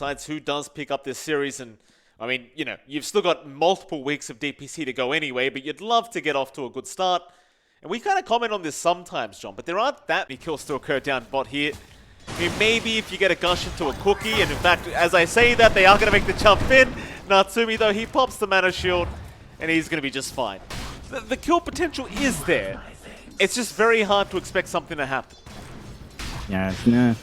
decides who does pick up this series. And I mean, you know, you've still got multiple weeks of DPC to go anyway, but you'd love to get off to a good start. And we kind of comment on this sometimes, John, but there aren't that many kills to occur down bot here. I mean, maybe if you get a gush into a cookie, and in fact, as I say that, they are going to make the jump in. Natsumi, though, he pops the mana shield, and he's going to be just fine. The kill potential is there. It's just very hard to expect something to happen. Yeah, no.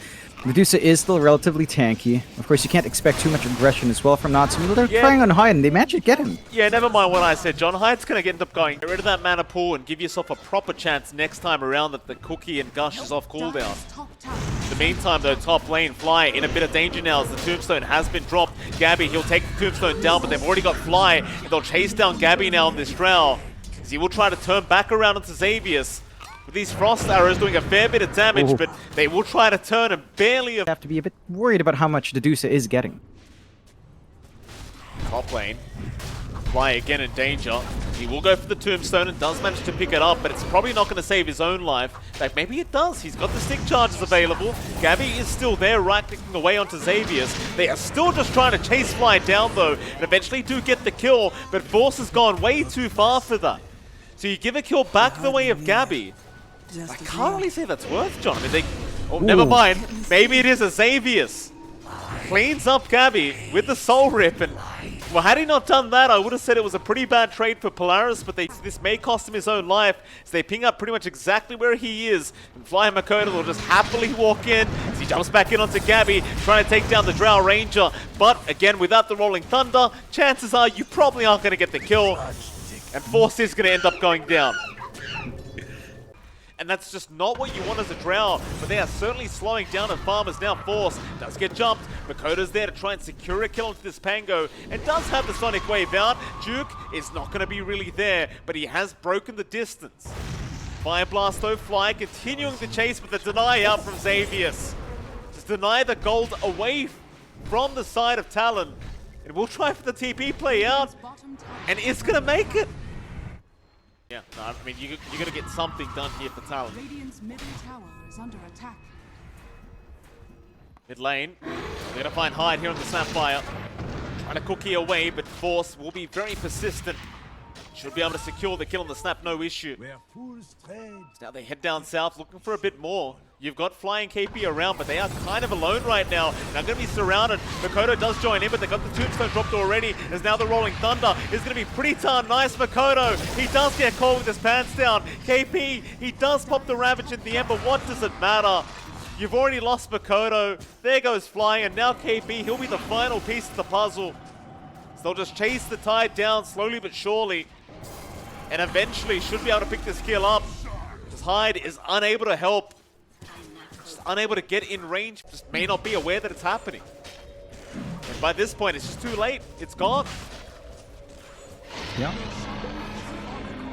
Medusa is still relatively tanky. Of course, you can't expect too much aggression as well from Natsumi. They're trying on Hyde, and they managed to get him. Yeah, never mind what I said, John. Hyde's going to end up going. Get rid of that mana pool and give yourself a proper chance next time around that the cookie and gush is off cooldown. In the meantime, though, top lane, Fly in a bit of danger now as the Tombstone has been dropped. Gabbi, he'll take the Tombstone down, but they've already got Fly. And they'll chase down Gabbi now on this Drow, as he will try to turn back around into Xavius. With these frost arrows doing a fair bit of damage, but they will try to turn and barely... Have to be a bit worried about how much Medusa is getting. Top lane. Fly again in danger. He will go for the Tombstone and does manage to pick it up, but it's probably not going to save his own life. In fact, maybe it does. He's got the stick charges available. Gabbi is still there, right-clicking away onto Xavius. They are still just trying to chase Fly down, though, and eventually do get the kill, but Force has gone way too far for that. So you give a kill back the way of Gabbi. I can't really say that's worth, John. I mean, oh, never mind. Maybe it is a Xavius. Cleans up Gabbi with the Soul Rip, and well, had he not done that, I would have said it was a pretty bad trade for Polaris, but this may cost him his own life, as they ping up pretty much exactly where he is, and Fly Makoto will just happily walk in, as he jumps back in onto Gabbi, trying to take down the Drow Ranger, but again, without the Rolling Thunder, chances are you probably aren't going to get the kill, and Force is going to end up going down. And that's just not what you want as a Drow, but they are certainly slowing down and Farmer's now Force does get jumped. Makoto's there to try and secure a kill into this Pango and does have the Sonic Wave out. Duke is not going to be really there, but he has broken the distance. Fire Blast though, Fly continuing the chase with the deny out from Xavius. Just deny the gold away from the side of Talon. And we'll try for the TP play out, and it's going to make it. Yeah, no, I mean, you're going to get something done here for Talon. Radiant's middle tower is under attack. Mid lane, they're going to find Hyde here on the Sapphire. Trying to cookie away, but Force will be very persistent. Should be able to secure the kill on the snap, no issue. Now they head down south, looking for a bit more. You've got Flying KP around, but they are kind of alone right now. They're going to be surrounded. Makoto does join in, but they got the Tombstone dropped already. As now the Rolling Thunder is going to be pretty darn nice. Makoto, he does get caught with his pants down. KP, he does pop the Ravage in the end, but what does it matter? You've already lost Makoto. There goes Fly, and now KP, he'll be the final piece of the puzzle. So they'll just chase the tide down slowly but surely, and eventually should be able to pick this kill up. Just Hyde is unable to help. Just unable to get in range. Just may not be aware that it's happening. And by this point, it's just too late. It's gone. Yeah.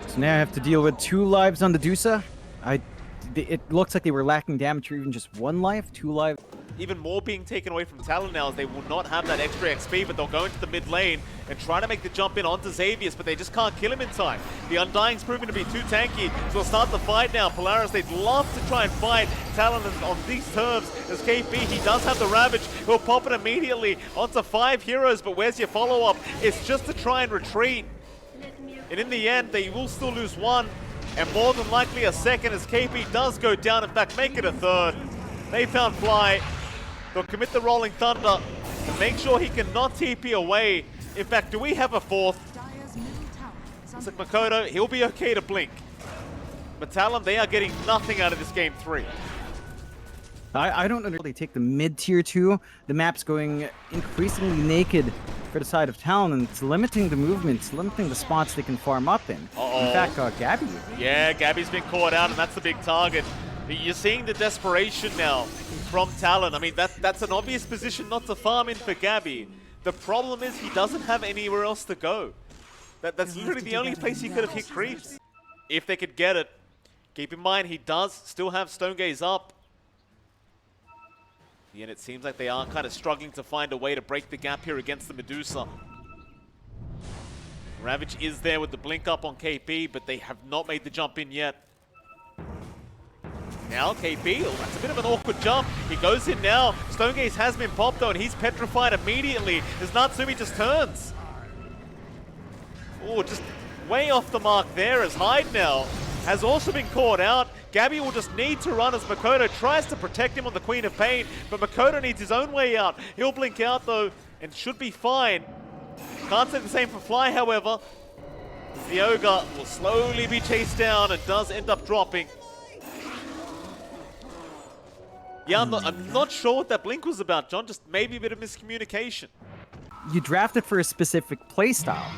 So now I have to deal with 2 lives on the Medusa. It looks like they were lacking damage for even just 1 life, 2 lives. Even more being taken away from Talon now, as they will not have that extra XP, but they'll go into the mid lane and try to make the jump in onto Xavius, but they just can't kill him in time. The Undying's proven to be too tanky, so they'll start the fight now. Polaris, they'd love to try and fight Talon on these terms, as KP, he does have the Ravage. He'll pop it immediately onto 5 heroes, but where's your follow-up? It's just to try and retreat. And in the end, they will still lose 1, and more than likely a second, as KP does go down, in fact, make it a 3rd. They found Fly. They'll commit the Rolling Thunder to make sure he cannot TP away. In fact, do we have a 4th? It's like Makoto, he'll be okay to blink. But Talon, they are getting nothing out of this game 3. I don't know. They take the mid-tier 2. The map's going increasingly naked for the side of Talon, and it's limiting the movements, limiting the spots they can farm up in. In fact, Gabbi. Yeah, Gabbi's been caught out, and that's the big target. You're seeing the desperation now from Talon. I mean, that's an obvious position not to farm in for Gabbi. The problem is he doesn't have anywhere else to go. That's literally the only place he could have hit creeps. If they could get it. Keep in mind, he does still have Stone Gaze up. And it seems like they are kind of struggling to find a way to break the gap here against the Medusa. Ravage is there with the blink up on KP, but they have not made the jump in yet. Now KP, oh, that's a bit of an awkward jump. He goes in now. Stonegaze has been popped though, and he's petrified immediately as Natsumi just turns. Oh, just way off the mark there as Hyde now has also been caught out. Gabbi will just need to run as Makoto tries to protect him on the Queen of Pain, but Makoto needs his own way out. He'll blink out though and should be fine. Can't say the same for Fly, however. The Ogre will slowly be chased down and does end up dropping. Yeah, I'm not sure what that blink was about, John. Just maybe a bit of miscommunication. You drafted for a specific playstyle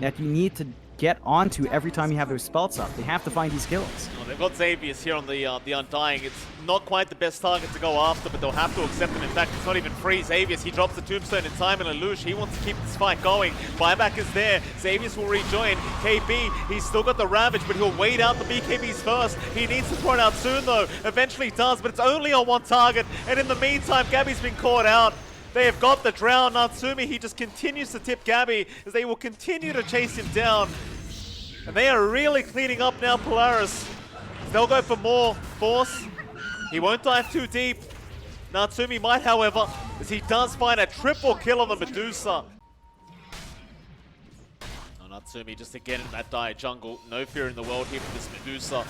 that you need to get onto every time you have those spells up. They have to find these kills. Oh, they've got Xavius here on the Undying. It's not quite the best target to go after, but they'll have to accept him. In fact, it's not even free. Xavius, he drops the Tombstone in time, and Lelouch, he wants to keep this fight going. Buyback is there. Xavius will rejoin. KB, he's still got the Ravage, but he'll wait out the BKBs first. He needs to throw it out soon, though. Eventually does, but it's only on one target. And in the meantime, Gabbi's been caught out. They have got the drown. Natsumi, he just continues to tip Gabbi as they will continue to chase him down. And they are really cleaning up now, Polaris. They'll go for more force. He won't dive too deep. Natsumi might, however, as he does find a triple kill on the Medusa. Oh, Natsumi just again in that dire jungle. No fear in the world here for this Medusa.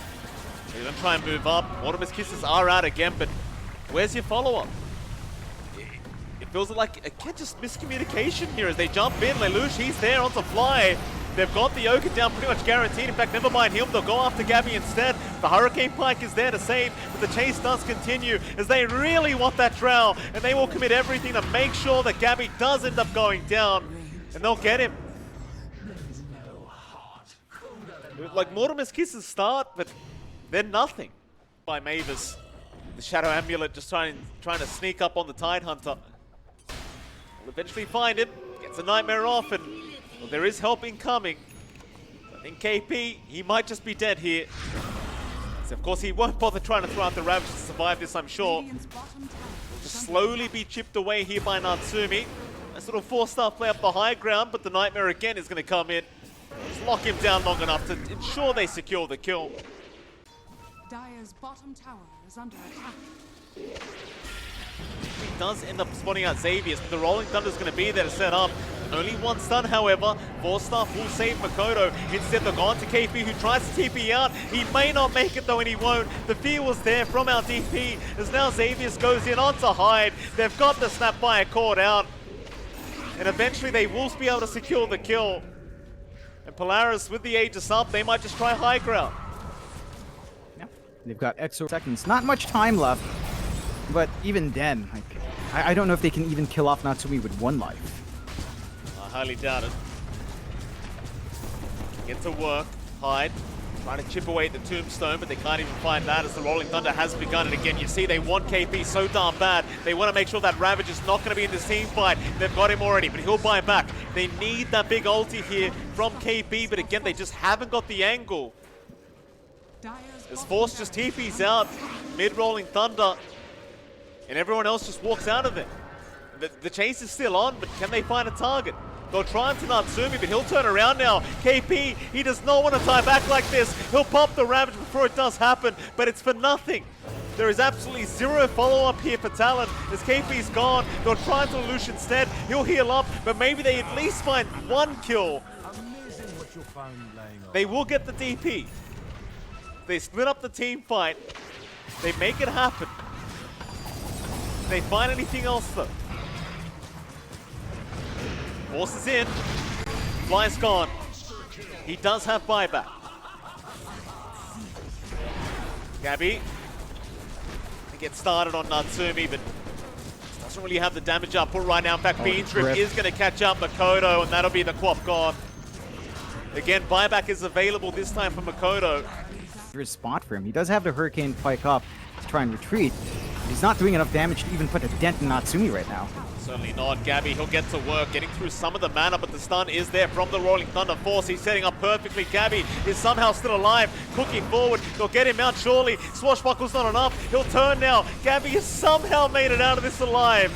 They're going to try and move up. Mortimer's Kisses are out again, but where's your follow-up? It feels like, again, just miscommunication here as they jump in. Lelouch, he's there onto Fly. They've got the Ogre down pretty much guaranteed. In fact, never mind him. They'll go after Gabbi instead. The Hurricane Pike is there to save, but the chase does continue as they really want that drow, and they will commit everything to make sure that Gabbi does end up going down, and they'll get him. Like Mortimer's Kisses start, but they're nothing. By Mavis, the Shadow Amulet just trying to sneak up on the Tidehunter. Will eventually find him, gets a Nightmare off, and well, there is help incoming. I think KP, he might just be dead here. So of course he won't bother trying to throw out the Ravage to survive this, I'm sure. Will just slowly be chipped away here by Natsumi. Nice little 4-star play up the high ground, but the Nightmare again is going to come in. Just lock him down long enough to ensure they secure the kill. Dire's bottom tower is under attack. He does end up spawning out Xavius, but the Rolling Thunder is going to be there to set up. Only one stun, however. 4-star will save Makoto. Instead, they're gone to KP, who tries to TP out. He may not make it, though, and he won't. The fear was there from our DP, as now Xavius goes in onto Hyde. They've got the Snapfire caught out. And eventually, they will be able to secure the kill. And Polaris, with the Aegis up, they might just try high ground. Yeah. They've got extra seconds. Not much time left. But even then, like, I don't know if they can even kill off Natsumi with 1 life. I highly doubt it. Get to work. Hyde trying to chip away at the Tombstone, but they can't even find that as the Rolling Thunder has begun. And again, you see they want KP so darn bad. They want to make sure that Ravage is not going to be in this team fight. They've got him already, but he'll buy back. They need that big ulti here from KP, but again, they just haven't got the angle. As Force just TP's out, mid-Rolling Thunder, and everyone else just walks out of it. The chase is still on, but can they find a target? They'll try into Natsumi, but he'll turn around now. KP, he does not want to tie back like this. He'll pop the Ravage before it does happen, but it's for nothing. There is absolutely zero follow-up here for Talon. As KP's gone, they'll try into Lelouch instead. He'll heal up, but maybe they at least find 1 kill. They will get the DP. They split up the team fight. They make it happen. They find anything else though. Force is in. Fly's gone. He does have buyback. Gabbi. They get started on Natsumi, but doesn't really have the damage output right now. In fact, Beantrip is going to catch up Makoto, and that'll be the Quap gone. Again, buyback is available this time for Makoto. There's a spot for him. He does have the Hurricane Pike up to try and retreat. But he's not doing enough damage to even put a dent in Natsumi right now. Certainly not. Gabbi, he'll get to work, getting through some of the mana, but the stun is there from the Rolling Thunder Force. He's setting up perfectly. Gabbi is somehow still alive, cooking forward. They'll get him out surely. Swashbuckle's not enough. He'll turn now. Gabbi has somehow made it out of this alive.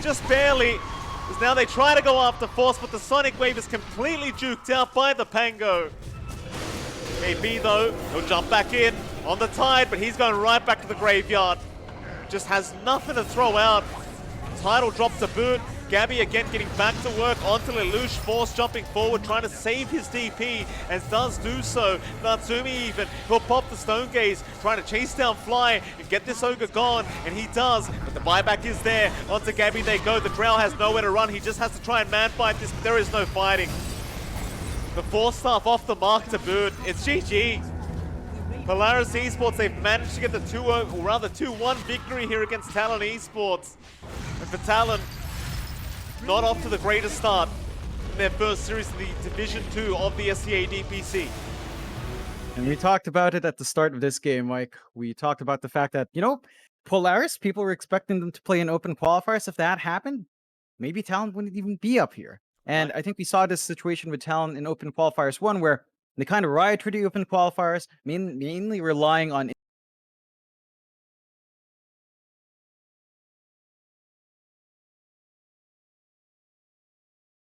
Just barely. As now they try to go after Force, but the Sonic Wave is completely juked out by the Pango. KB though, he'll jump back in. on the tide, but he's going right back to the graveyard. Just has nothing to throw out. Tidal drops a boot. Gabbi again getting back to work onto Lelouch, Force jumping forward, trying to save his DP, and does do so. Natsumi even, he'll pop the Stone Gaze, trying to chase down Fly and get this Ogre gone, and he does, but the buyback is there. Onto Gabbi they go, the Drow has nowhere to run, he just has to try and man fight this, but there is no fighting. The Force Staff off the mark to boot, it's GG. Polaris Esports, they've managed to get the 2-0, or rather 2-1 victory here against Talon Esports. And for Talon, not off to the greatest start in their first series in the Division 2 of the SCA DPC. And we talked about it at the start of this game, Mike. We talked about the fact that, Polaris, people were expecting them to play in open qualifiers. If that happened, maybe Talon wouldn't even be up here. And I think we saw this situation with Talon in open qualifiers 1, where they kind of ride through the open qualifiers, mainly relying on